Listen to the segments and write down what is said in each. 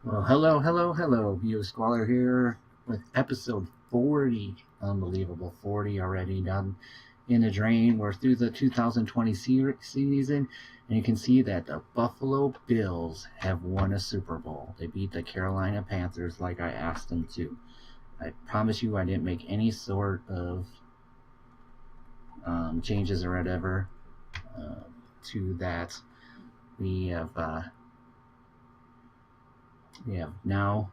Well, hello. You Squalor here with episode 40. Unbelievable. 40 already done in the drain. We're through the 2020 season, and you can see that the Buffalo Bills have won a Super Bowl. They beat the Carolina Panthers like I asked them to. I promise you I didn't make any sort of changes or whatever uh, to that. We have, uh, we have now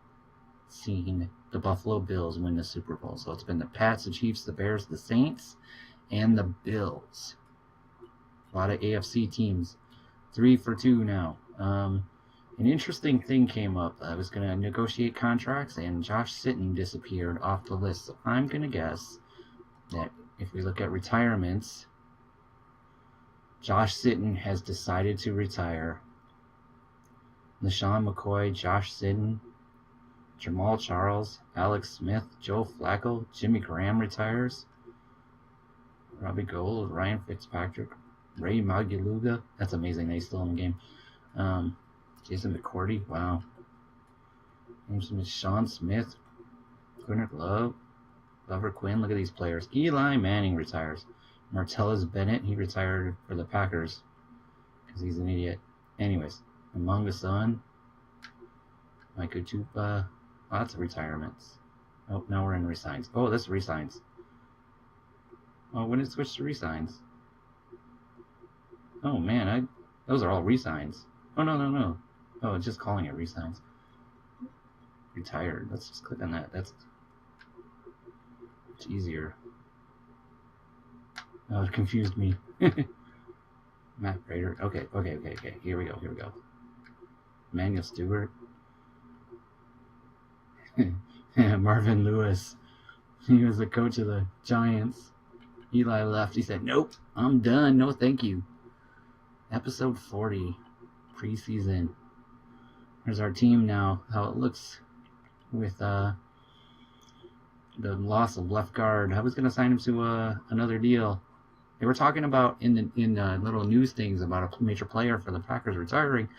seen the Buffalo Bills win the Super Bowl. So it's been the Pats, the Chiefs, the Bears, the Saints, and the Bills. A lot of AFC teams. 3 for 2 now. An interesting thing came up. I was going to negotiate contracts, and Josh Sitton disappeared off the list. So I'm going to guess that if we look at retirements, Josh Sitton has decided to retire. LaShawn McCoy, Josh Sitton, Jamal Charles, Alex Smith, Joe Flacco, Jimmy Graham retires. Robbie Gould, Ryan Fitzpatrick, Ray Magliuga. That's amazing that he's still in the game. Jason McCourty, wow. Sean Smith, Quinton Love, Glover Quinn. Look at these players. Eli Manning retires. Martellus Bennett, he retired for the Packers because he's an idiot. Anyways, Among the Sun, Micah Tupa, lots of retirements. Oh, now we're in resigns. Oh, this resigns. Oh, when it switched to resigns. Oh man, those are all resigns. Oh no. Oh, it's just calling it resigns. Retired. Let's just click on that. That's much easier. Oh, it confused me. Matt Prater. Okay. Here we go. Manuel Stewart. Marvin Lewis. He was the coach of the Giants. Eli left. He said, "Nope, I'm done. No, thank you." Episode 40, preseason. There's our team now. How it looks with the loss of left guard. I was gonna sign him to another deal. They were talking about in little news things about a major player for the Packers retiring,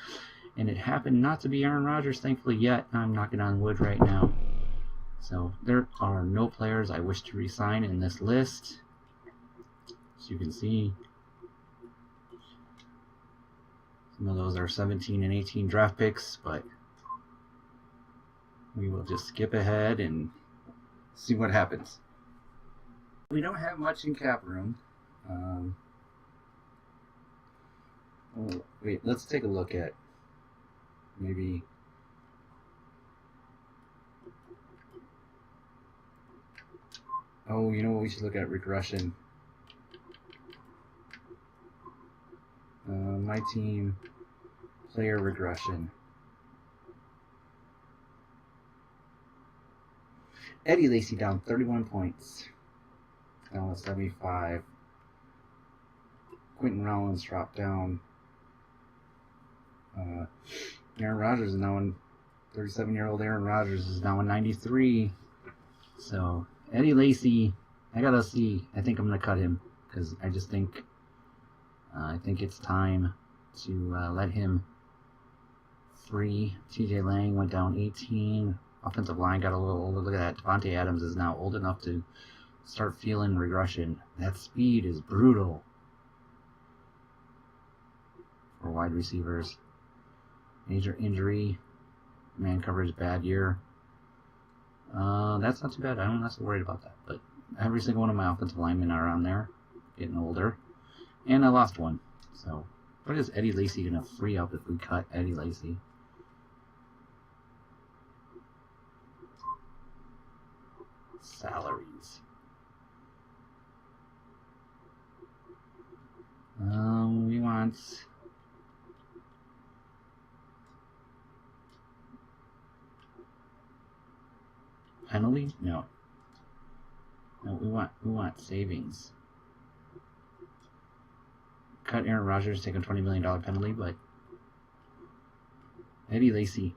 and it happened not to be Aaron Rodgers, thankfully. Yet I'm knocking on wood right now. So there are no players I wish to resign in this list. As you can see, some of those are 17 and 18 draft picks, but we will just skip ahead and see what happens. We don't have much in cap room. Wait, let's take a look at maybe. Oh, you know what? We should look at regression. My team player regression. Eddie Lacy down 31 points. Now at 75. Quentin Rollins dropped down. Aaron Rodgers is now in 37-year-old Aaron Rodgers is now in 93. So Eddie Lacy, I gotta see. I think I'm gonna cut him because I just think it's time to let him free. TJ Lang went down 18. Offensive line got a little older. Look at that. Devontae Adams is now old enough to start feeling regression. That speed is brutal for wide receivers. Major injury. Man coverage bad year. That's not too bad. I'm not so worried about that. But every single one of my offensive linemen are on there. Getting older. And I lost one. So what is Eddie Lacy going to free up if we cut Eddie Lacy? Salaries. We want penalty? No, we want savings. Cut Aaron Rodgers, take a $20 million penalty, but Eddie Lacy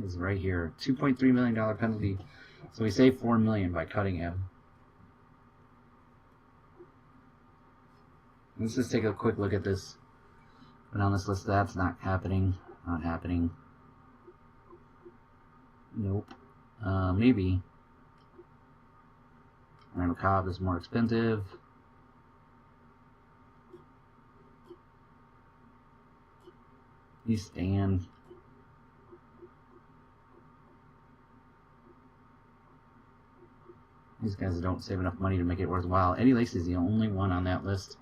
is right here. $2.3 million penalty. So we saved $4 million by cutting him. Let's just take a quick look at this. But on this list, that's not happening. Not happening. Nope. Maybe. Randall Cobb is more expensive. He's staying. These guys don't save enough money to make it worthwhile. Eddie Lacy is the only one on that list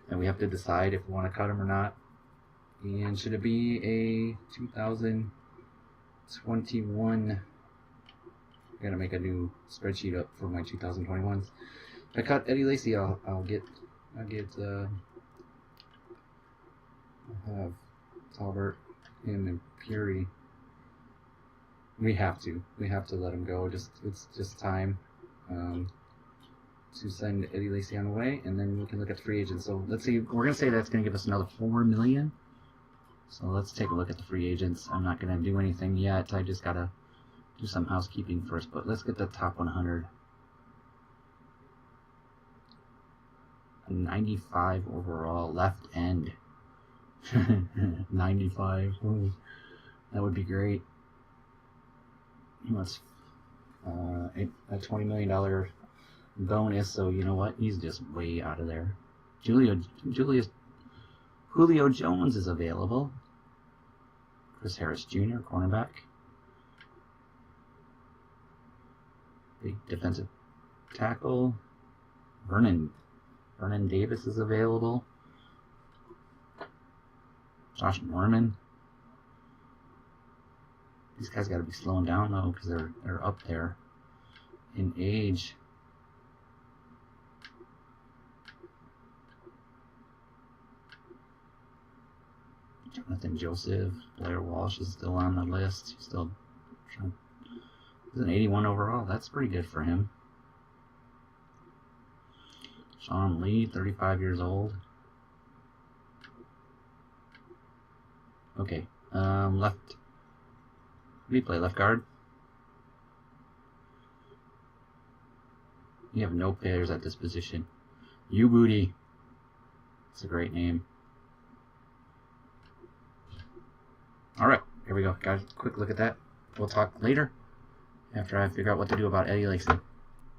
that we have to decide if we want to cut him or not. And should it be a 2021? I gotta make a new spreadsheet up for my 2021s. If I cut Eddie Lacy, I'll have Talbert, him, and Fury. We have to let him go. It's just time to send Eddie Lacy on the way, and then we can look at the free agents. So let's see. We're gonna say that's gonna give us another $4 million. So let's take a look at the free agents. I'm not gonna do anything yet. I just gotta do some housekeeping first. But let's get the top 100. 95 overall, left end. 95. Ooh, that would be great. He wants a $20 million bonus, so you know what? He's just way out of there. Julio Jones is available. Chris Harris Jr., cornerback. Big defensive tackle. Vernon Davis is available. Josh Norman. These guys got to be slowing down though, because they're up there in age. Jonathan Joseph, Blair Walsh is still on the list. He's still trying. He's an 81 overall. That's pretty good for him. Sean Lee, 35 years old. Okay, left. We play left guard. You have no players at this position. You Booty. It's a great name. Alright, here we go, guys. Quick look at that. We'll talk later after I figure out what to do about Eddie Lacy.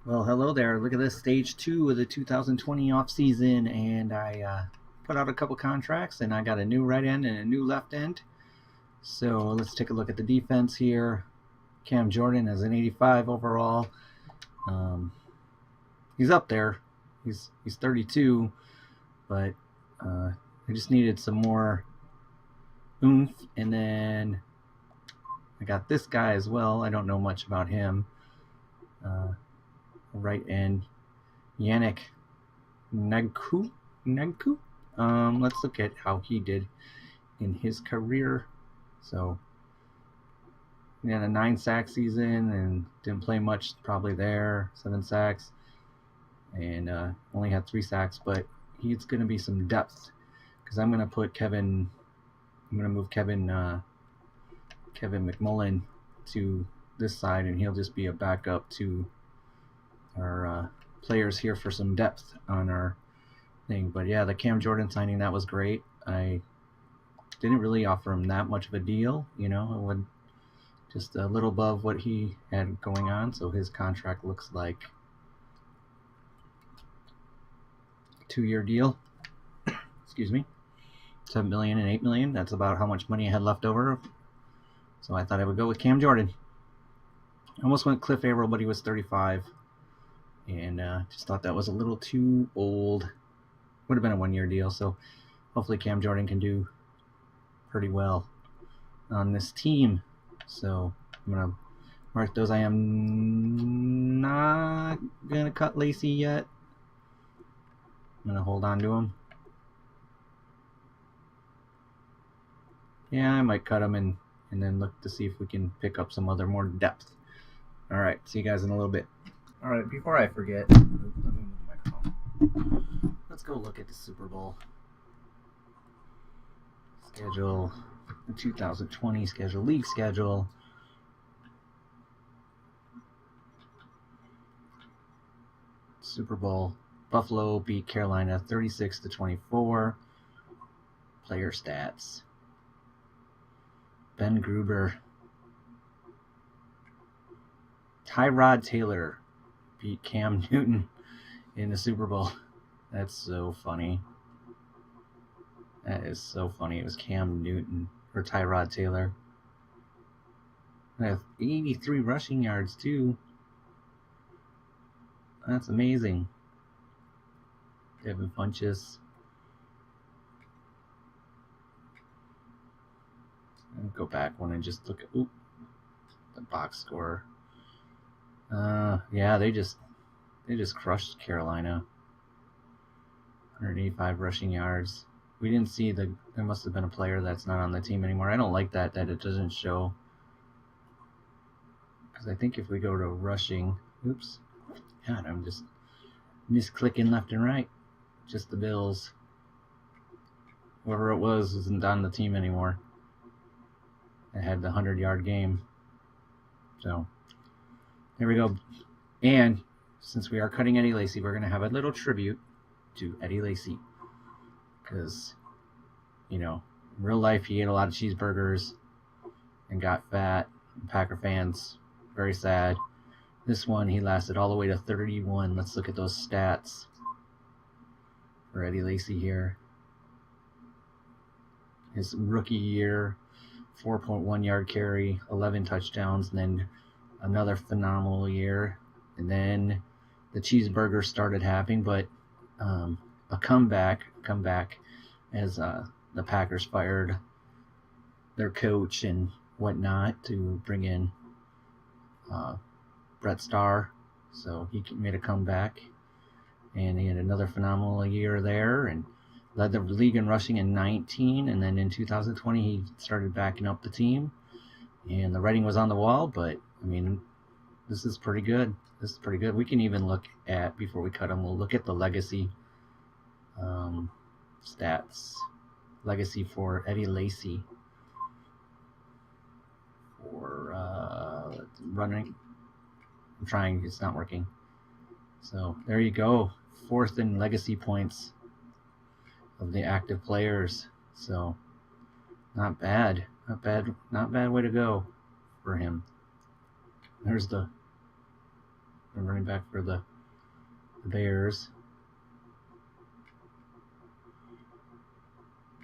Well, hello there. Look at this, stage 2 of the 2020 off season, and I put out a couple contracts, and I got a new right end and a new left end. So let's take a look at the defense here. Cam Jordan has an 85 overall. He's up there. He's 32, but I just needed some more oomph. And then I got this guy as well. I don't know much about him. Right end, Yannick Nagku. Let's look at how he did in his career. So he had a 9-sack season and didn't play much probably there. 7 sacks and only had 3 sacks, but he's going to be some depth because I'm going to put Kevin. I'm going to move Kevin McMullen to this side, and he'll just be a backup to our players here for some depth on our thing. But yeah, the Cam Jordan signing, that was great. I didn't really offer him that much of a deal, you know. I would just a little above what he had going on, so his contract looks like a 2-year deal. Excuse me. $7 million and $8 million. That's about how much money I had left over. So I thought I would go with Cam Jordan. I almost went Cliff Averill, but he was 35. And just thought that was a little too old. Would have been a 1-year deal. So hopefully Cam Jordan can do pretty well on this team. So I'm going to mark those. I am not going to cut Lacy yet. I'm going to hold on to him. Yeah, I might cut him and then look to see if we can pick up some other more depth. All right, see you guys in a little bit. All right, before I forget, let me move the microphone. Let's go look at the Super Bowl schedule, the 2020 schedule, league schedule. Super Bowl, Buffalo beat Carolina 36-24. Player stats. Ben Gruber Tyrod Taylor beat Cam Newton in the Super Bowl. That's so funny. That is so funny. It was Cam Newton or Tyrod Taylor. With 83 rushing yards too. That's amazing. Devin Funchess. I'll go back one and just look at the box score. Yeah, they just crushed Carolina. 185 rushing yards. We didn't see there must have been a player that's not on the team anymore. I don't like that it doesn't show. Because I think if we go to rushing, oops, God, I'm just misclicking left and right. Just the Bills. Whoever it was isn't on the team anymore. It had the 100-yard game. So, there we go. And since we are cutting Eddie Lacy, we're going to have a little tribute to Eddie Lacy. Because, you know, in real life he ate a lot of cheeseburgers and got fat. Packer fans, very sad. This one, he lasted all the way to 31. Let's look at those stats for Eddie Lacy here. His rookie year, 4.1 yard carry, 11 touchdowns, and then another phenomenal year. And then the cheeseburger started happening, but a comeback as the Packers fired their coach and whatnot to bring in Brett Starr. So he made a comeback, and he had another phenomenal year there and led the league in rushing in 19. And then in 2020, he started backing up the team, and the writing was on the wall. But I mean, this is pretty good. This is pretty good. We can even look at, before we cut him, we'll look at the legacy stats. Legacy for Eddie Lacy. For running. I'm trying, it's not working. So there you go. 4th in legacy points of the active players. So not bad. Not bad way to go for him. There's the running back for the Bears.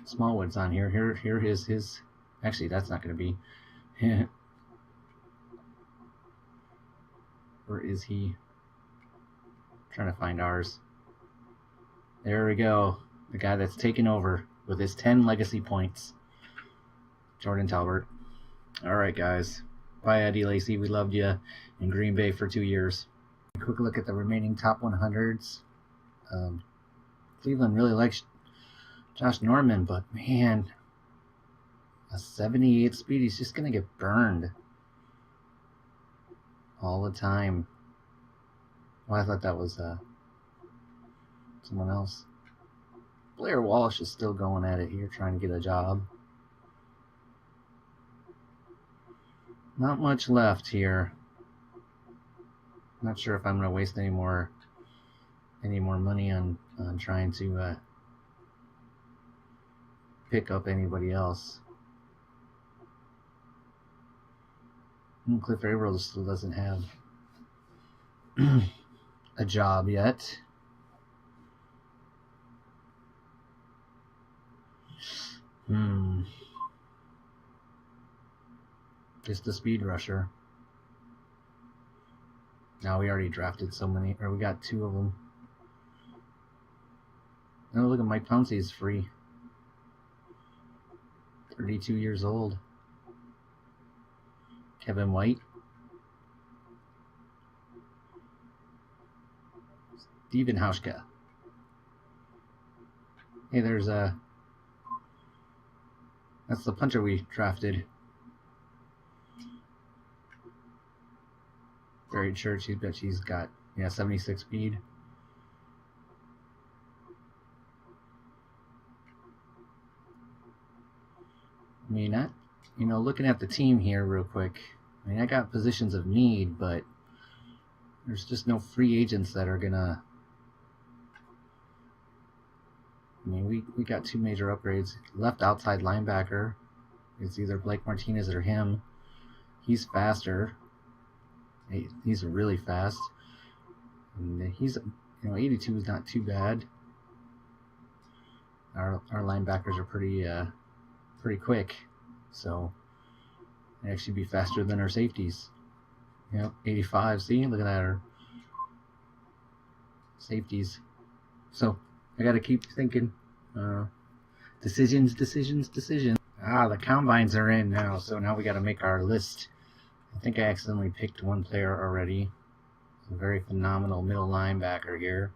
Smallwood's on here. Here is his. Actually, that's not going to be. Where is he? I'm trying to find ours. There we go. The guy that's taken over with his 10 legacy points. Jordan Talbert. All right, guys. Bye, Eddie Lacy. We loved you in Green Bay for 2 years. A quick look at the remaining top 100s. Cleveland really likes Josh Norman, but man, a 78 speed, he's just going to get burned all the time. Well, I thought that was someone else. Blair Walsh is still going at it here, trying to get a job. Not much left here. Not sure if I'm going to waste any more money on trying to pick up anybody else. Cliff Averill still doesn't have a job yet. Just a speed rusher. Now we already drafted so many, or we got 2 of them. Oh, look at Mike Pouncey is free. 32 years old. Kevin White. Steven Hauschka. Hey, there's that's the punter we drafted. Barry Church, I bet he's got 76 speed. I mean, looking at the team here real quick, I mean, I got positions of need, but there's just no free agents that are gonna. I mean, we got 2 major upgrades. Left outside linebacker, it's either Blake Martinez or him. He's faster. He's really fast. And he's, 82 is not too bad. Our linebackers are pretty quick, so they actually be faster than our safeties. 85. See, look at that, our safeties. So I got to keep thinking. Decisions. The combines are in now, so now we got to make our list. I think I accidentally picked one player already. A very phenomenal middle linebacker here.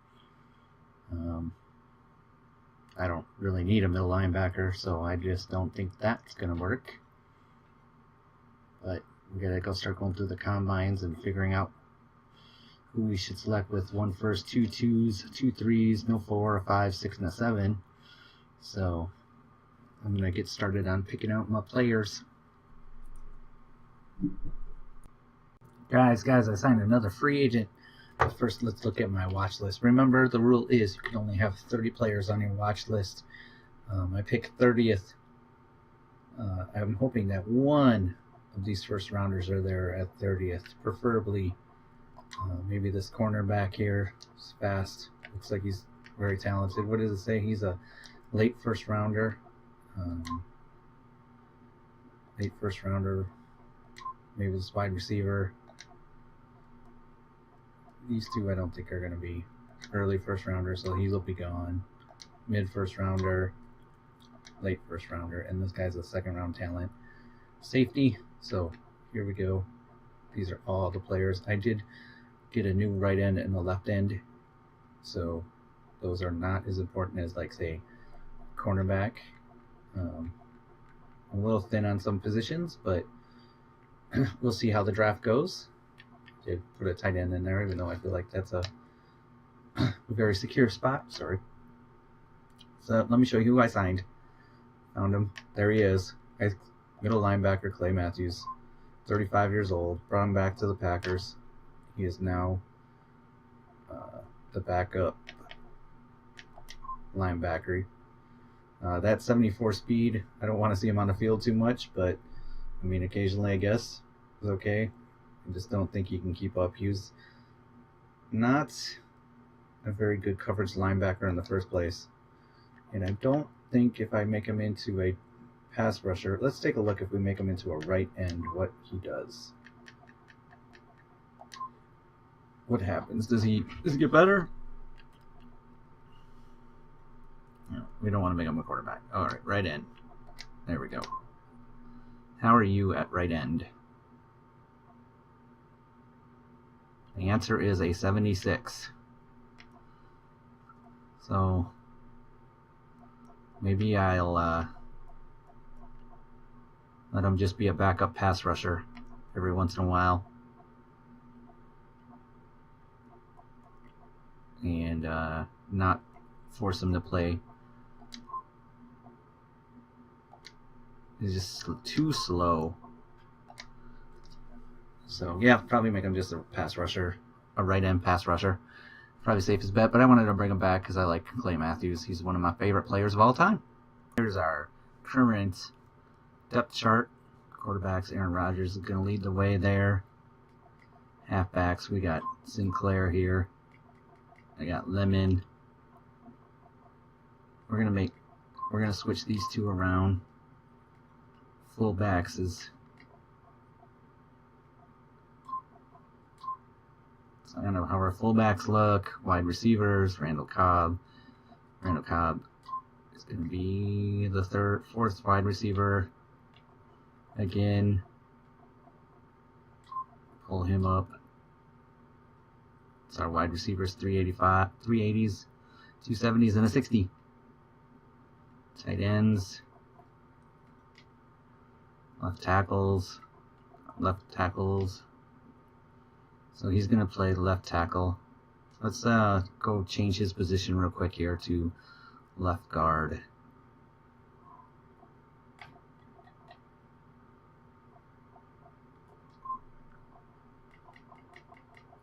I don't really need a middle linebacker, so I just don't think that's going to work. But we got to go start going through the combines and figuring out who we should select with 1 first, 2 twos, 2 threes, no 4, a 5, 6, and a 7. So I'm going to get started on picking out my players. Guys, I signed another free agent. But first, let's look at my watch list. Remember, the rule is you can only have 30 players on your watch list. I picked 30th. I'm hoping that one of these first rounders are there at 30th. Preferably, maybe this cornerback here is fast. Looks like he's very talented. What does it say? He's a late first rounder. Late first rounder. Maybe this wide receiver. These two I don't think are going to be early first rounder, so he'll be gone. Mid first rounder, late first rounder, and this guy's a second round talent. Safety, so here we go. These are all the players. I did get a new right end and a left end, so those are not as important as, like, say, cornerback. I'm a little thin on some positions, but we'll see how the draft goes. Did put a tight end in there, even though I feel like that's a very secure spot. Sorry. So let me show you who I signed. Found him. There he is. Middle linebacker Clay Matthews, 35 years old. Brought him back to the Packers. He is now the backup linebacker. That 74 speed, I don't want to see him on the field too much, but I mean, occasionally I guess is okay. I just don't think he can keep up. He was not a very good coverage linebacker in the first place. And I don't think if I make him into a pass rusher, let's take a look if we make him into a right end, what he does. What happens? Does he get better? No, we don't want to make him a quarterback. All right, right end. There we go. How are you at right end? The answer is a 76. So maybe I'll let him just be a backup pass rusher every once in a while. And not force him to play. He's just too slow. So yeah, probably make him just a pass rusher, a right end pass rusher. Probably safest bet, but I wanted to bring him back because I like Clay Matthews. He's one of my favorite players of all time. Here's our current depth chart. Quarterbacks, Aaron Rodgers is going to lead the way there. Halfbacks, we got Sinclair here. I got Lemon. We're gonna switch these two around. Fullbacks is. So I don't know how our fullbacks look. Wide receivers, Randall Cobb. Randall Cobb is going to be the fourth wide receiver. Again, pull him up. So our wide receivers, 385, 380s, 270s, and a 60. Tight ends, left tackles. So he's going to play left tackle. Let's go change his position real quick here to left guard.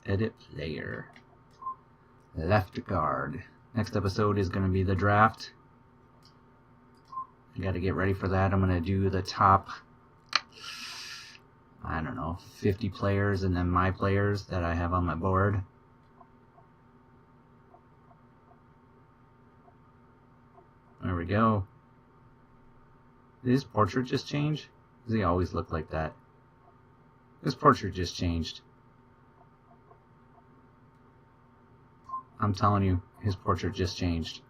Edit player. Left guard. Next episode is going to be the draft. I got to get ready for that. I'm going to do the top I don't know, 50 players and then my players that I have on my board. There we go. Did his portrait just change? Does he always look like that? His portrait just changed. I'm telling you, his portrait just changed.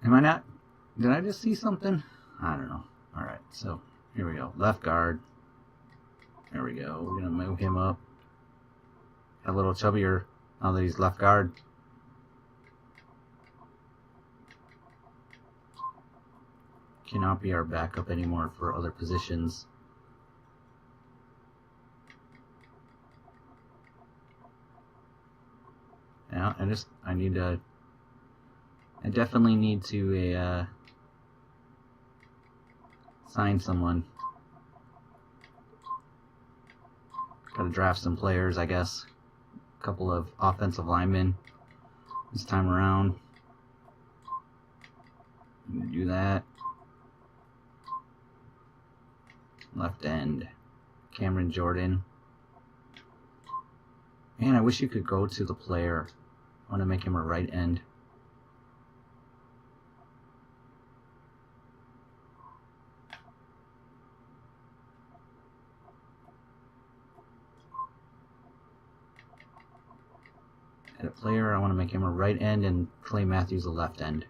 Am I not? Did I just see something? I don't know. Alright, so here we go. Left guard. There we go. We're going to move him up. A little chubbier now that he's left guard. Cannot be our backup anymore for other positions. Yeah, I definitely need to sign someone. Gotta draft some players, I guess. A couple of offensive linemen this time around. Do that. Left end, Cameron Jordan. Man, I wish you could go to the player. I want to make him a right end. At a player, I want to make him a right end and Clay Matthews a left end.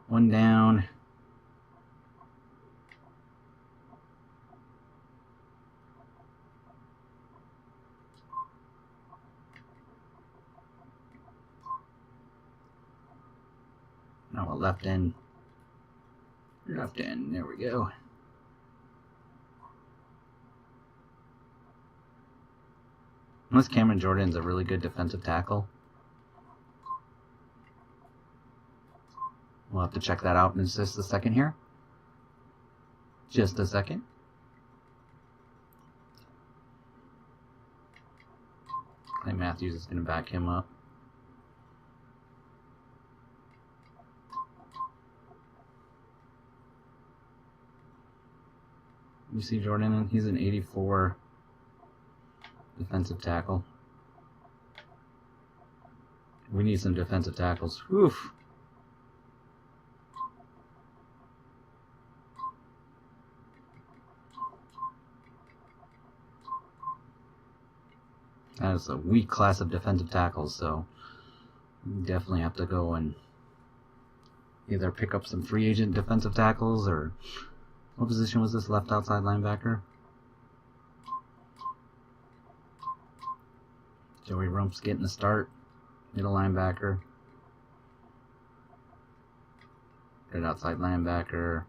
One down. Now a left end. Left end. There we go. Unless Cameron Jordan's a really good defensive tackle. We'll have to check that out in just a second here. Just a second. Clay Matthews is going to back him up. You see Jordan, he's an 84 defensive tackle. We need some defensive tackles. Oof. That is a weak class of defensive tackles, so we definitely have to go and either pick up some free agent defensive tackles or... What position was this? Left outside linebacker? Joey Rump's getting the start. Middle linebacker. Right outside linebacker.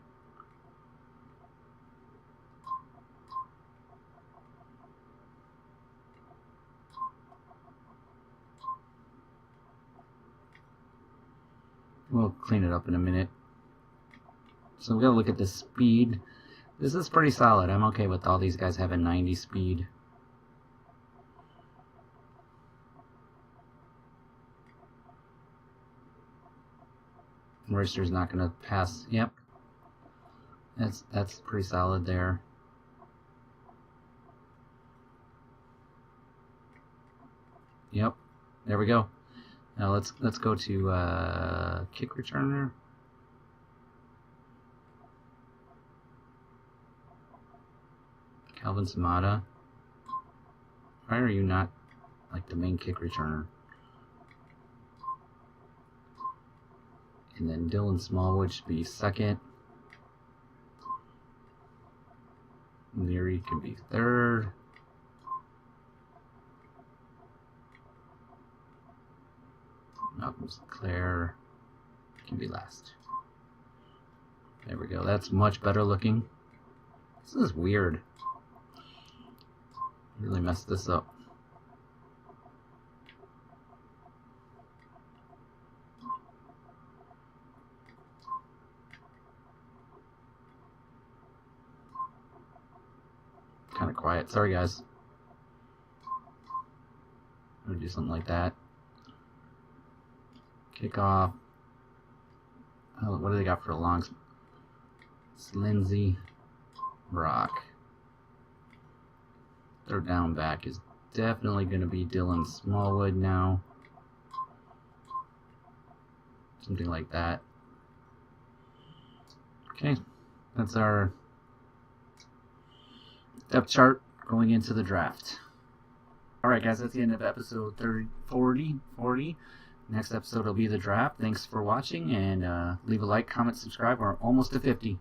We'll clean it up in a minute. So we gotta look at the speed. This is pretty solid. I'm okay with all these guys having 90 speed. Royster's not gonna pass. Yep. That's pretty solid there. Yep. There we go. Now let's go to kick returner. Calvin Samata. Why are you not like the main kick returner? And then Dylan Smallwood should be second. Leary can be third. Malcolm Sinclair can be last. There we go. That's much better looking. This is weird. Really messed this up. Kind of quiet. Sorry, guys. I'm gonna do something like that. Kick off. what do they got for a long? It's Lindsey, Brock. Third down back is definitely going to be Dylan Smallwood now. Something like that. Okay, that's our depth chart going into the draft. Alright guys, that's the end of episode 40. Next episode will be the draft. Thanks for watching, and leave a like, comment, subscribe. We're almost to 50.